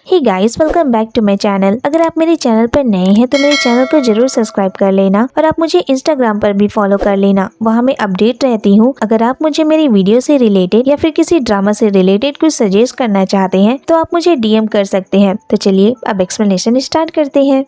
Hey guys, welcome back to my channel. अगर आप मेरे चैनल पर नए हैं तो मेरे चैनल को जरूर सब्सक्राइब कर लेना और आप मुझे इंस्टाग्राम पर भी फॉलो कर लेना। वहाँ मैं अपडेट रहती हूँ। अगर आप मुझे मेरी वीडियो से रिलेटेड या फिर किसी ड्रामा से रिलेटेड कुछ सजेस्ट करना चाहते हैं तो आप मुझे डीएम कर सकते हैं। तो चलिए अब एक्सप्लेनेशन स्टार्ट करते हैं।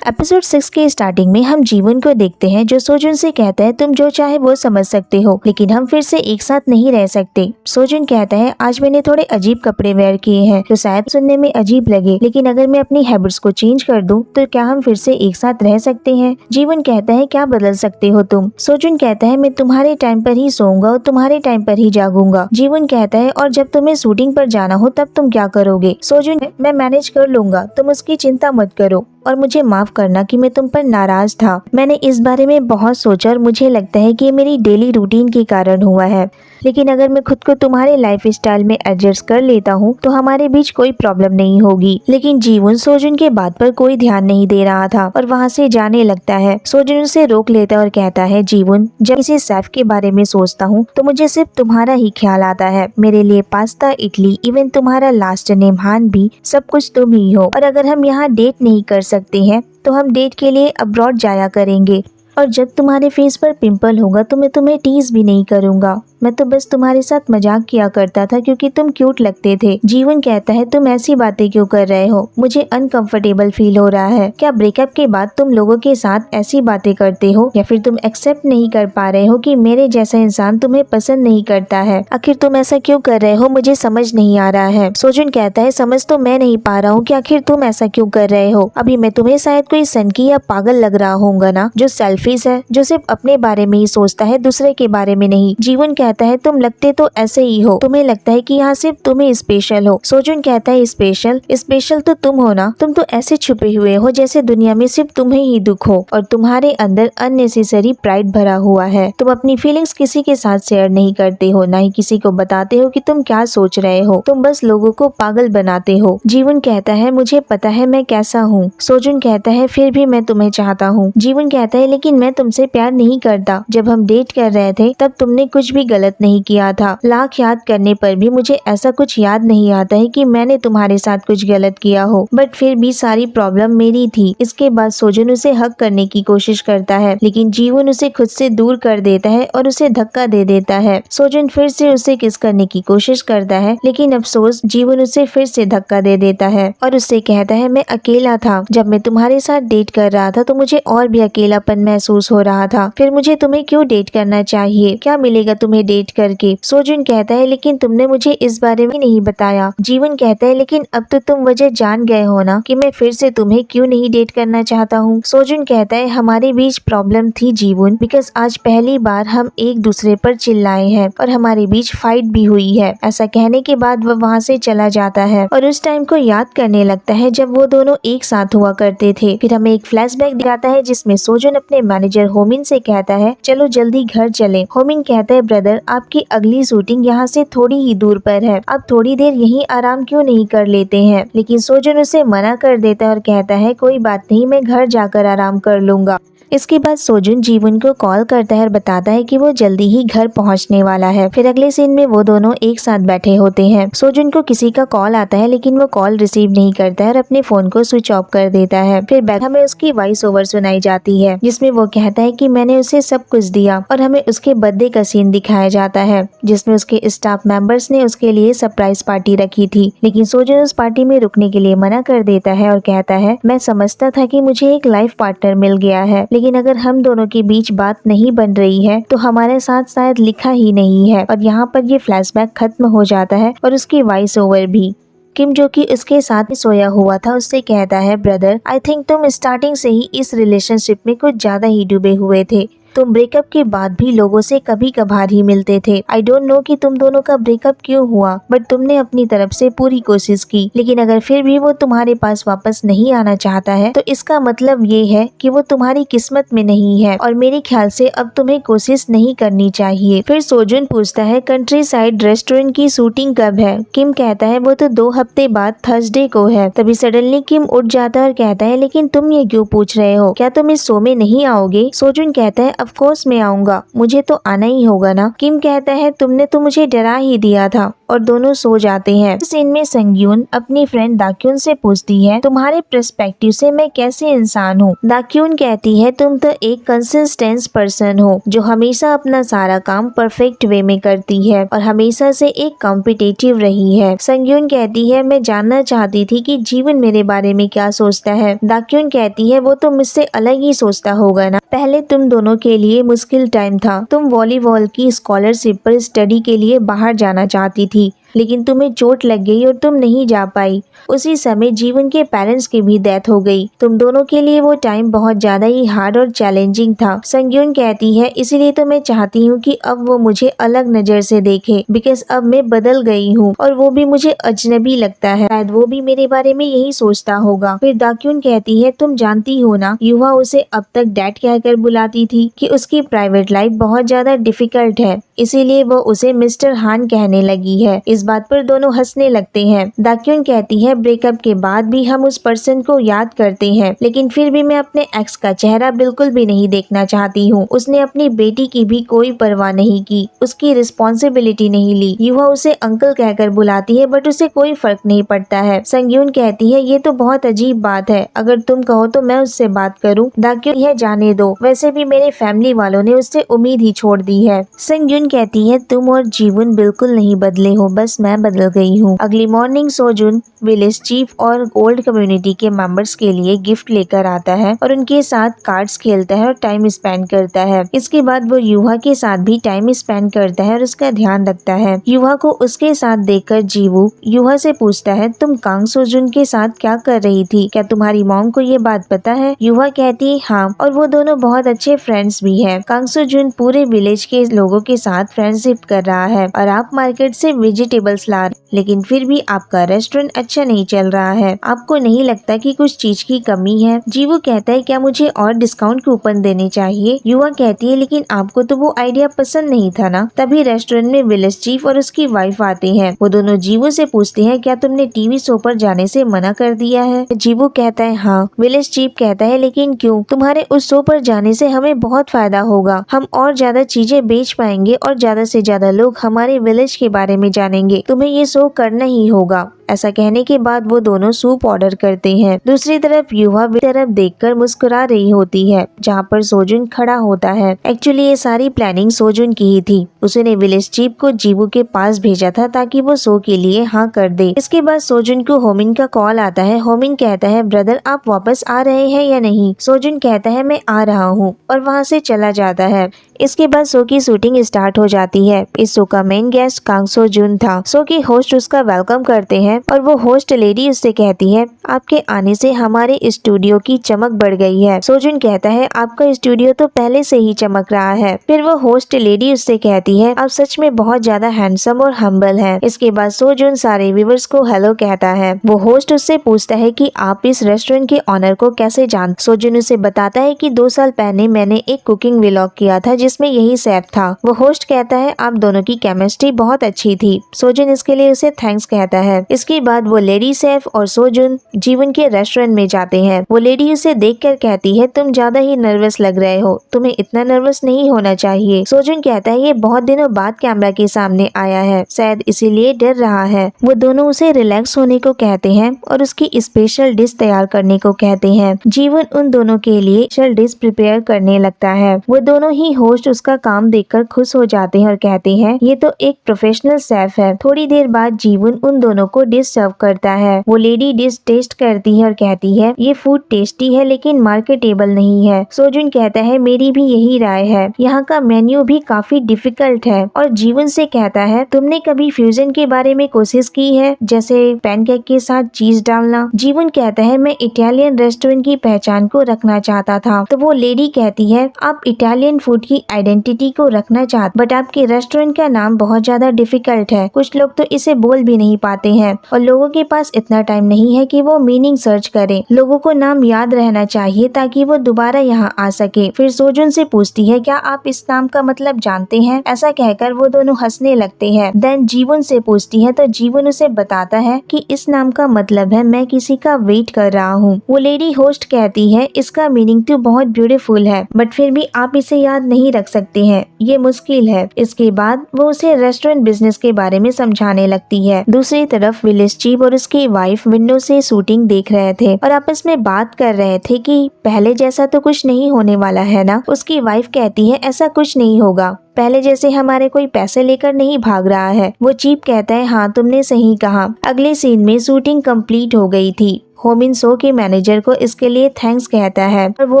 एपिसोड 6 के स्टार्टिंग में हम जीवन को देखते हैं जो सोजुन से कहता है तुम जो चाहे वो समझ सकते हो, लेकिन हम फिर से एक साथ नहीं रह सकते। सोजुन कहता है आज मैंने थोड़े अजीब कपड़े वेयर किए हैं तो शायद सुनने में अजीब लगे, लेकिन अगर मैं अपनी हैबिट्स को चेंज कर दूं तो क्या हम फिर से एक साथ रह सकते हैं। जीवन कहता है क्या बदल सकते हो तुम। सोजुन कहता है मैं तुम्हारे टाइम पर ही सोऊंगा और तुम्हारे टाइम पर ही जागूंगा। जीवन कहता है और जब तुम्हें शूटिंग पर जाना हो तब तुम क्या करोगे। सोजुन मैं मैनेज कर लूंगा, तुम उसकी चिंता मत करो और मुझे माफ करना कि मैं तुम पर नाराज था। मैंने इस बारे में बहुत सोचा और मुझे लगता है कि ये मेरी डेली रूटीन के कारण हुआ है, लेकिन अगर मैं खुद को तुम्हारे लाइफ स्टाइल में एडजस्ट कर लेता हूँ तो हमारे बीच कोई प्रॉब्लम नहीं होगी। लेकिन जीवन सोजुन के बात पर कोई ध्यान नहीं दे रहा था और वहाँ से जाने लगता है। सोजुन उसे रोक लेता है और कहता है जीवन जब किसी शेफ के बारे में सोचता हूँ तो मुझे सिर्फ तुम्हारा ही ख्याल आता है। मेरे लिए पास्ता, इडली, इवन तुम्हारा लास्ट नेम हान भी, सब कुछ तुम ही हो। और अगर हम यहाँ डेट नहीं कर सकते हैं तो हम डेट के लिए अब्रॉड जाया करेंगे और जब तुम्हारे फेस पर पिंपल होगा तो मैं तुम्हें टीज भी नहीं करूँगा। मैं तो बस तुम्हारे साथ मजाक किया करता था क्योंकि तुम क्यूट लगते थे। जीवन कहता है तुम ऐसी बातें क्यों कर रहे हो, मुझे अनकंफर्टेबल फील हो रहा है। क्या ब्रेकअप के बाद तुम लोगों के साथ ऐसी बातें करते हो या फिर तुम एक्सेप्ट नहीं कर पा रहे हो कि मेरे जैसा इंसान तुम्हें पसंद नहीं करता है। आखिर तुम ऐसा क्यों कर रहे हो, मुझे समझ नहीं आ रहा है। सोजुन कहता है समझ तो मैं नहीं पा रहा हूँ कि आखिर तुम ऐसा क्यों कर रहे हो। अभी मैं तुम्हें शायद कोई सनकी या पागल लग रहा होऊंगा ना, जो सेल्फिश है, जो सिर्फ अपने बारे में ही सोचता है, दूसरे के बारे में नहीं। जीवन कहता है तुम लगते तो ऐसे ही हो, तुम्हें लगता है कि यहाँ सिर्फ तुम ही स्पेशल हो। सोजुन कहता है स्पेशल तो तुम हो ना, तुम तो ऐसे छुपे हुए हो जैसे दुनिया में सिर्फ तुम्हें ही दुख हो और तुम्हारे अंदर अननेसेसरी प्राइड भरा हुआ है। तुम अपनी फीलिंग्स किसी के साथ शेयर नहीं करते हो, ना ही किसी को बताते हो कि तुम क्या सोच रहे हो। तुम बस लोगों को पागल बनाते हो। जीवन कहता है मुझे पता है मैं कैसा हूँ। सोजुन कहता है फिर भी मैं तुम्हें चाहता हूँ। जीवन कहता है लेकिन मैं तुमसे प्यार नहीं करता। जब हम डेट कर रहे थे तब तुमने कुछ भी गलत नहीं किया था। लाख याद करने पर भी मुझे ऐसा कुछ याद नहीं आता है कि मैंने तुम्हारे साथ कुछ गलत किया हो, बट फिर भी सारी प्रॉब्लम मेरी थी। इसके बाद सोजुन उसे हक करने की कोशिश करता है, लेकिन जीवन उसे खुद से दूर कर देता है और उसे धक्का दे देता है। सोजुन फिर से उसे किस करने की कोशिश करता है, लेकिन अफसोस जीवन उसे फिर से धक्का दे देता है और उससे कहता है मैं अकेला था। जब मैं तुम्हारे साथ डेट कर रहा था तो मुझे और भी अकेलापन महसूस हो रहा था। फिर मुझे तुम्हें क्यों डेट करना चाहिए, क्या मिलेगा तुम्हें डेट करके। सोजुन कहता है लेकिन तुमने मुझे इस बारे में नहीं बताया। जीवन कहता है लेकिन अब तो तुम वजह जान गए हो ना कि मैं फिर से तुम्हें क्यों नहीं डेट करना चाहता हूँ। सोजुन कहता है हमारे बीच प्रॉब्लम थी जीवन, बिकॉज आज पहली बार हम एक दूसरे पर चिल्लाए हैं और हमारे बीच फाइट भी हुई है। ऐसा कहने के बाद वह वहाँ से चला जाता है और उस टाइम को याद करने लगता है जब वो दोनों एक साथ हुआ करते थे। फिर हमें एक फ्लैशबैक दिखाता है जिसमें सोजुन अपने मैनेजर होमिन से कहता है चलो जल्दी घर चले। होमिन कहता है ब्रदर आपकी अगली शूटिंग यहाँ से थोड़ी ही दूर पर है, आप थोड़ी देर यहीं आराम क्यों नहीं कर लेते हैं। लेकिन सोजुन उसे मना कर देता है और कहता है कोई बात नहीं, मैं घर जाकर आराम कर लूंगा। इसके बाद सोजुन जीवन को कॉल करता है और बताता है कि वो जल्दी ही घर पहुंचने वाला है। फिर अगले सीन में वो दोनों एक साथ बैठे होते हैं। सोजुन को किसी का कॉल आता है लेकिन वो कॉल रिसीव नहीं करता है और अपने फोन को स्विच ऑफ कर देता है। फिर बैक हमें उसकी वॉइस ओवर सुनाई जाती है जिसमें वो कहता है कि मैंने उसे सब कुछ दिया और हमें उसके बर्थडे का सीन दिखाया जाता है जिसमें उसके स्टाफ मेंबर्स ने उसके लिए सरप्राइज पार्टी रखी थी, लेकिन सोजुन उस पार्टी में रुकने के लिए मना कर देता है और कहता है मैं समझता था कि मुझे एक लाइफ पार्टनर मिल गया है, लेकिन अगर हम दोनों के बीच बात नहीं बन रही है तो हमारे साथ शायद लिखा ही नहीं है। और यहाँ पर ये फ्लैशबैक खत्म हो जाता है और उसकी वॉइस ओवर भी। किम जो कि उसके साथ सोया हुआ था उससे कहता है ब्रदर आई थिंक तुम स्टार्टिंग से ही इस रिलेशनशिप में कुछ ज्यादा ही डूबे हुए थे। तुम ब्रेकअप के बाद भी लोगों से कभी कभार ही मिलते थे। आई डोंट नो कि तुम दोनों का ब्रेकअप क्यों हुआ, बट तुमने अपनी तरफ से पूरी कोशिश की। लेकिन अगर फिर भी वो तुम्हारे पास वापस नहीं आना चाहता है तो इसका मतलब ये है कि वो तुम्हारी किस्मत में नहीं है और मेरे ख्याल से अब तुम्हें कोशिश नहीं करनी चाहिए। फिर सोजुन पूछता है कंट्री साइड रेस्टोरेंट की शूटिंग कब है। किम कहता है वो तो 2 हफ्ते बाद थर्सडे को है। तभी सडनली किम उठ जाता है और कहता है लेकिन तुम ये क्यों पूछ रहे हो, क्या तुम इस शो में नहीं आओगे। सोजुन कहता है ऑफ कोर्स मैं आऊंगा, मुझे तो आना ही होगा ना। किम कहता है तुमने तो मुझे डरा ही दिया था और दोनों सो जाते हैं। इस सीन में संगयून अपनी फ्रेंड दाक्यून से पूछती है, तुम्हारे पर्सपेक्टिव से मैं कैसे इंसान हूँ? दाक्यून कहती है, तुम तो एक कंसिस्टेंट पर्सन हो जो हमेशा अपना सारा काम परफेक्ट वे में करती है और हमेशा से एक कॉम्पिटिटिव रही है। संगयून कहती है, मैं जानना चाहती थी कि जीवन मेरे बारे में क्या सोचता है। दाक्यून कहती है, वो तो मुझसे अलग ही सोचता होगा ना। पहले तुम दोनों के लिए मुश्किल टाइम था। तुम वॉलीबॉल की स्कॉलरशिप पर स्टडी के लिए बाहर जाना चाहती थी, लेकिन तुम्हें चोट लग गई और तुम नहीं जा पाई। उसी समय जीवन के पेरेंट्स की भी डेथ हो गई। तुम दोनों के लिए वो टाइम बहुत ज्यादा ही हार्ड और चैलेंजिंग था। संगयून कहती है, इसीलिए तो मैं चाहती हूँ कि अब वो मुझे अलग नजर से देखे, बिकॉज अब मैं बदल गई हूँ और वो भी मुझे अजनबी लगता है। शायद वो भी मेरे बारे में यही सोचता होगा। फिर दाक्यून कहती है, तुम जानती हो ना, युवा उसे अब तक डैड कहकर बुलाती थी कि उसकी प्राइवेट लाइफ बहुत ज्यादा डिफिकल्ट है, इसीलिए वो उसे मिस्टर हान कहने लगी है। इस बात पर दोनों हंसने लगते हैं। दाक्यून कहती है, ब्रेकअप के बाद भी हम उस पर्सन को याद करते हैं, लेकिन फिर भी मैं अपने एक्स का चेहरा बिल्कुल भी नहीं देखना चाहती हूँ। उसने अपनी बेटी की भी कोई परवाह नहीं की, उसकी रिस्पॉन्सिबिलिटी नहीं ली। युवा उसे अंकल कहकर बुलाती है, बट उसे कोई फर्क नहीं पड़ता है। संगयून कहती है, ये तो बहुत अजीब बात है, अगर तुम कहो तो मैं उससे बात करूँ। दाक्यून यह जाने दो, वैसे भी मेरे फैमिली वालों ने उससे उम्मीद ही छोड़ दी है। संगयून कहती है, तुम और जीवन बिल्कुल नहीं बदले हो, बस मैं बदल गई हूँ। अगली मॉर्निंग सोजुन विलेज चीफ और ओल्ड कम्युनिटी के मेंबर्स के लिए गिफ्ट लेकर आता है और उनके साथ कार्ड्स खेलता है और टाइम स्पेंड करता है। इसके बाद वो युवा के साथ भी टाइम स्पेंड करता है और उसका ध्यान रखता है। युवा को उसके साथ देखकर जीवू युवा से पूछता है, तुम कांग सोजुन के साथ क्या कर रही थी? क्या तुम्हारी मॉम को ये बात पता है? युवा कहती है, हाँ, और वो दोनों बहुत अच्छे फ्रेंड्स भी हैं। कांग सोजुन पूरे विलेज के लोगों के साथ फ्रेंडशिप कर रहा है और आप मार्केट से वेजिटेबल्स ला रहे, लेकिन फिर भी आपका रेस्टोरेंट अच्छा नहीं चल रहा है। आपको नहीं लगता कि कुछ चीज की कमी है? जीवू कहता है, क्या मुझे और डिस्काउंट कूपन देने चाहिए? युवा कहती है, लेकिन आपको तो वो आइडिया पसंद नहीं था ना। तभी रेस्टोरेंट में विलेज चीफ और उसकी वाइफ आते हैं। वो दोनों जीवू से पूछते हैं, क्या तुमने टीवी शो पर जाने से मना कर दिया है? जीवू कहता है, हाँ। विलेज चीफ कहता है, लेकिन क्यों? तुम्हारे उस शो पर जाने से हमें बहुत फायदा होगा, हम और ज्यादा चीजें बेच पाएंगे और ज्यादा से ज्यादा लोग हमारे विलेज के बारे में जानेंगे, तुम्हें ये शो करना ही होगा। ऐसा कहने के बाद वो दोनों सूप ऑर्डर करते हैं। दूसरी तरफ युवा तरफ देखकर मुस्कुरा रही होती है, जहाँ पर सोजुन खड़ा होता है। एक्चुअली ये सारी प्लानिंग सोजुन की ही थी। उसने विलेज चीफ को जीवू के पास भेजा था ताकि वो शो के लिए हाँ कर दे। इसके बाद सोजुन को होमिन का कॉल आता है। होमिन कहता है, ब्रदर आप वापस आ रहे हैं या नहीं? सोजुन कहता है, मैं आ रहा हूँ, और वहाँ से चला जाता है। इसके बाद शो की शूटिंग स्टार्ट हो जाती है। इस शो का मेन गेस्ट कांग सोजुन था। शो की होस्ट उसका वेलकम करते हैं और वो होस्ट लेडी उससे कहती है, आपके आने से हमारे स्टूडियो की चमक बढ़ गई है। सोजुन कहता है, आपका स्टूडियो तो पहले से ही चमक रहा है। फिर वो होस्ट लेडी उससे कहती है, आप सच में बहुत ज्यादा हैंडसम और हम्बल हैं। इसके बाद सोजुन सारे व्यूअर्स को हेलो कहता है। वो होस्ट उससे पूछता है कि आप इस रेस्टोरेंट के ऑनर को कैसे जानते? सोजुन उसे बताता है कि 2 साल पहले मैंने एक कुकिंग व्लॉग किया था जिसमें यही शेफ था। वो होस्ट कहता है, आप दोनों की केमिस्ट्री बहुत अच्छी थी। सोजुन इसके लिए उसे थैंक्स कहता है। इसके बाद वो लेडी शेफ और सोजुन जीवन के रेस्टोरेंट में जाते हैं। वो लेडी उसे देखकर कहती है, तुम ज्यादा ही नर्वस लग रहे हो, तुम्हें इतना नर्वस नहीं होना चाहिए। सोजुन कहता है, ये बहुत दिनों बाद कैमरा के सामने आया है, शायद इसीलिए डर रहा है। वो दोनों उसे रिलैक्स होने को कहते हैं और उसकी स्पेशल डिश तैयार करने को कहते हैं। जीवन उन दोनों के लिए स्पेशल डिश प्रिपेयर करने लगता है। वो दोनों ही होस्ट उसका काम देखकर खुश हो जाते हैं और कहते हैं, ये तो एक प्रोफेशनल शेफ है। थोड़ी देर बाद जीवन उन दोनों को डिश सर्व करता है। वो लेडी डिश टेस्ट करती है और कहती है, ये फूड टेस्टी है लेकिन मार्केटेबल नहीं है। सोजुन कहता है, मेरी भी यही राय है, यहाँ का मेन्यू भी काफी डिफिकल्ट है। और जीवन से कहता है, तुमने कभी फ्यूजन के बारे में कोशिश की है, जैसे पैनकेक के साथ चीज डालना? जीवन कहता है, मैं इटालियन रेस्टोरेंट की पहचान को रखना चाहता था। तो वो लेडी कहती है, आप इटालियन फूड की आइडेंटिटी को रखना चाहते, बट आपके रेस्टोरेंट का नाम बहुत ज्यादा डिफिकल्ट है, कुछ लोग तो इसे बोल भी नहीं पाते हैं। और लोगों के पास इतना टाइम नहीं है कि वो मीनिंग सर्च करें। लोगों को नाम याद रहना चाहिए ताकि वो दोबारा यहाँ आ सके। फिर सोजुन से पूछती है क्या आप इस नाम का मतलब जानते हैं? ऐसा कहकर वो दोनों हंसने लगते हैं। देन जीवन से पूछती है तो जीवन उसे बताता है कि इस नाम का मतलब है मैं किसी का वेट कर रहा हूँ। वो लेडी होस्ट कहती है इसका मीनिंग तो बहुत ब्यूटीफुल है बट फिर भी आप इसे याद नहीं रख सकते हैं, ये मुश्किल है। इसके बाद वो उसे रेस्टोरेंट बिजनेस के बारे में समझाने लगती है। दूसरी तरफ विलेज चीफ और उसकी वाइफ विंडो से शूटिंग देख रहे थे और आपस में बात कर रहे थे कि पहले जैसा तो कुछ नहीं होने वाला है ना। उसकी वाइफ कहती है ऐसा कुछ नहीं होगा, पहले जैसे हमारे कोई पैसे लेकर नहीं भाग रहा है। वो चीफ कहता है हाँ तुमने सही कहा। अगले सीन में शूटिंग कंप्लीट हो गई थी। होमिन शो के मैनेजर को इसके लिए थैंक्स कहता है और वो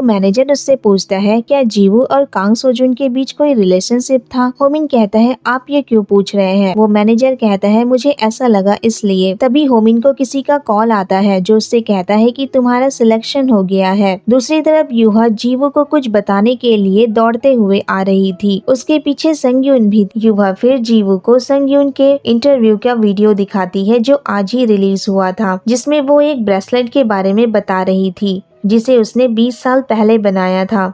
मैनेजर उससे पूछता है क्या जीवू और कांग सोजुन के बीच कोई रिलेशनशिप था। होमिन कहता है आप ये क्यों पूछ रहे हैं। वो मैनेजर कहता है मुझे ऐसा लगा इसलिए। तभी होमिन को किसी का कॉल आता है जो उससे कहता है कि तुम्हारा सिलेक्शन हो गया है। दूसरी तरफ यूहा जीवू को कुछ बताने के लिए दौड़ते हुए आ रही थी। उसके पीछे संगयून भी। यूहा फिर जीवू को संगयून के इंटरव्यू का वीडियो दिखाती है जो आज ही रिलीज हुआ था, जिसमें वो एक ब्रेसलेट के बारे में बता रही थी जिसे उसने 20 साल पहले बनाया था।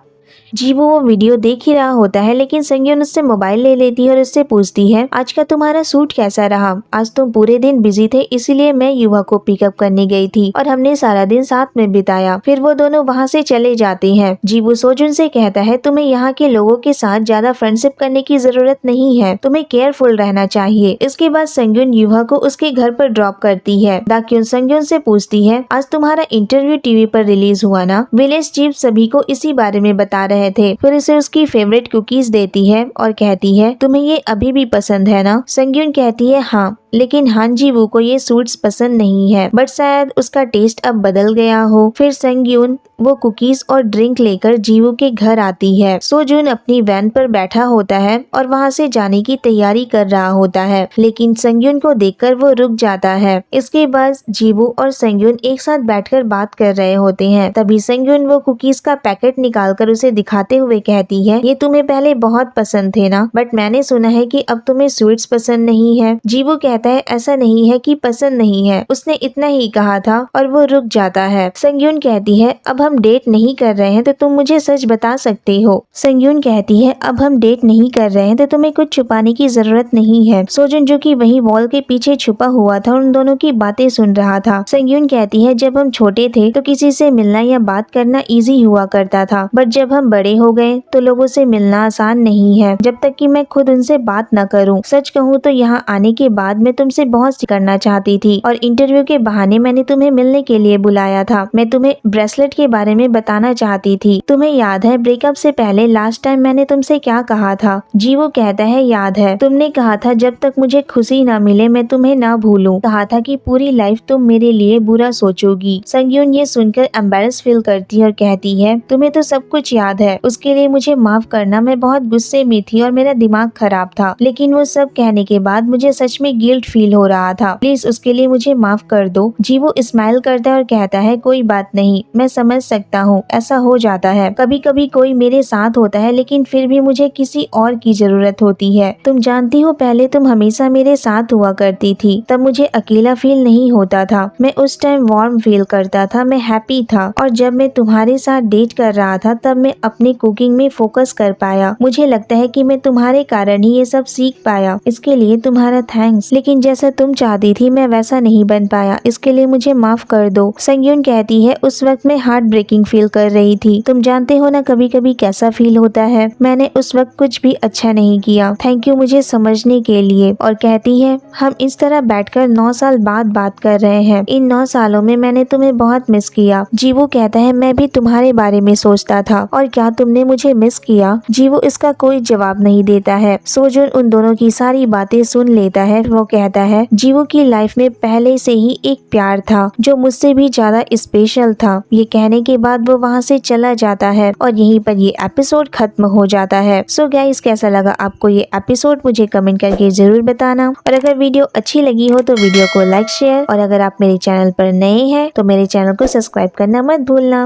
जीवू वो वीडियो देख ही रहा होता है लेकिन संगयून उससे मोबाइल ले लेती है और उससे पूछती है आज का तुम्हारा शूट कैसा रहा। आज तुम पूरे दिन बिजी थे इसीलिए मैं युवा को पिकअप करने गई थी और हमने सारा दिन साथ में बिताया। फिर वो दोनों वहाँ से चले जाते हैं। जीवू सोजुन से कहता है तुम्हें यहाँ के लोगों के साथ ज्यादा फ्रेंडशिप करने की जरूरत नहीं है, तुम्हें केयरफुल रहना चाहिए। इसके बाद संगयून युवा को उसके घर पर ड्रॉप करती है। दाक्यून संगयून से पूछती है आज तुम्हारा इंटरव्यू टीवी पर रिलीज हुआ ना। विलेज चीफ सभी को इसी बारे में बता रहे थे। फिर इसे उसकी फेवरेट कुकीज देती है और कहती है तुम्हें ये अभी भी पसंद है ना। संगयून कहती है हाँ, लेकिन हान जीवू को ये सूट्स पसंद नहीं है बट शायद उसका टेस्ट अब बदल गया हो। फिर संगयून वो कुकीज और ड्रिंक लेकर जीवू के घर आती है। सोजुन अपनी वैन पर बैठा होता है और वहाँ से जाने की तैयारी कर रहा होता है लेकिन संगयून को देखकर वो रुक जाता है। इसके बाद जीवू और संगयून एक साथ बैठकर बात कर रहे होते हैं। तभी संगयून वो कुकीज का पैकेट निकालकर उसे दिखाते हुए कहती है ये तुम्हें पहले बहुत पसंद थे ना बट मैंने सुना है कि अब तुम्हें स्वीट्स पसंद नहीं है। जीवू कहता है ऐसा नहीं है कि पसंद नहीं है, उसने इतना ही कहा था और वो रुक जाता है। संगयून कहती है अब हम डेट नहीं कर रहे हैं तो तुम मुझे सच बता सकते हो। संगयून कहती है अब हम डेट नहीं कर रहे हैं तो तुम्हें कुछ छुपाने की जरूरत नहीं है। सोजुन जो कि वही वॉल के पीछे छुपा हुआ था उन दोनों की बातें सुन रहा था। संगयून कहती है जब हम छोटे थे तो किसी से मिलना या बात करना इजी हुआ करता था बट जब हम बड़े हो गए तो लोगों से मिलना आसान नहीं है जब तक कि मैं खुद उनसे बात न करूं। सच कहूँ तो यहाँ आने के बाद मैं तुमसे बहुत सी करना चाहती थी और इंटरव्यू के बहाने मैंने तुम्हें मिलने के लिए बुलाया था। मैं तुम्हें ब्रेसलेट के बारे में बताना चाहती थी। तुम्हें याद है ब्रेकअप से पहले लास्ट टाइम मैंने तुमसे क्या कहा था। जीवू कहता है याद है, तुमने कहा था जब तक मुझे खुशी न मिले मैं तुम्हें न भूलूं। कहा था कि पूरी लाइफ तुम मेरे लिए बुरा सोचोगी। संगयून ये सुनकर एम्बैरेस फील करती है और कहती है तुम्हें तो सब कुछ याद है, उसके लिए मुझे माफ करना। मैं बहुत गुस्से में थी और मेरा दिमाग खराब था लेकिन वो सब कहने के बाद मुझे सच में गिल्ट फील हो रहा था। प्लीज उसके लिए मुझे माफ कर दो। जीवू स्माइल करता है और कहता है कोई बात नहीं, मैं समझ सकता हूँ, ऐसा हो जाता है। कभी कभी कोई मेरे साथ होता है लेकिन फिर भी मुझे किसी और की जरूरत होती है। तुम जानती हो पहले तुम हमेशा मेरे साथ हुआ करती थी, तब मुझे अकेला फील नहीं होता था। मैं उस टाइम वार्म फील करता था, मैं हैप्पी था और जब मैं तुम्हारे साथ डेट कर रहा था तब मैं अपनी कुकिंग में फोकस कर पाया। मुझे लगता है कि मैं तुम्हारे कारण ही ये सब सीख पाया, इसके लिए तुम्हारा थैंक्स। लेकिन जैसा तुम चाहती थी मैं वैसा नहीं बन पाया, इसके लिए मुझे माफ कर दो। संगयून कहती है उस वक्त मैं हार्ट ब्रेकिंग फील कर रही थी। तुम जानते हो ना कभी कभी कैसा फील होता है। मैंने उस वक्त कुछ भी अच्छा नहीं किया। थैंक यू मुझे समझने के लिए। और कहती है हम इस तरह बैठकर 9 साल बाद बात कर रहे हैं। इन 9 सालों में मैंने तुम्हें बहुत मिस किया। जीवू कहता है मैं भी तुम्हारे बारे में सोचता था और क्या तुमने मुझे मिस किया। जीवू इसका कोई जवाब नहीं देता है। सोजुन उन दोनों की सारी बातें सुन लेता है। वो कहता है जीवू की लाइफ में पहले से ही एक प्यार था जो मुझसे भी ज्यादा स्पेशल था। ये कहने के बाद वो वहाँ से चला जाता है और यहीं पर ये एपिसोड खत्म हो जाता है। सो गाइस कैसा लगा आपको ये एपिसोड मुझे कमेंट करके जरूर बताना और अगर वीडियो अच्छी लगी हो तो वीडियो को लाइक शेयर और अगर आप मेरे चैनल पर नए हैं तो मेरे चैनल को सब्सक्राइब करना मत भूलना।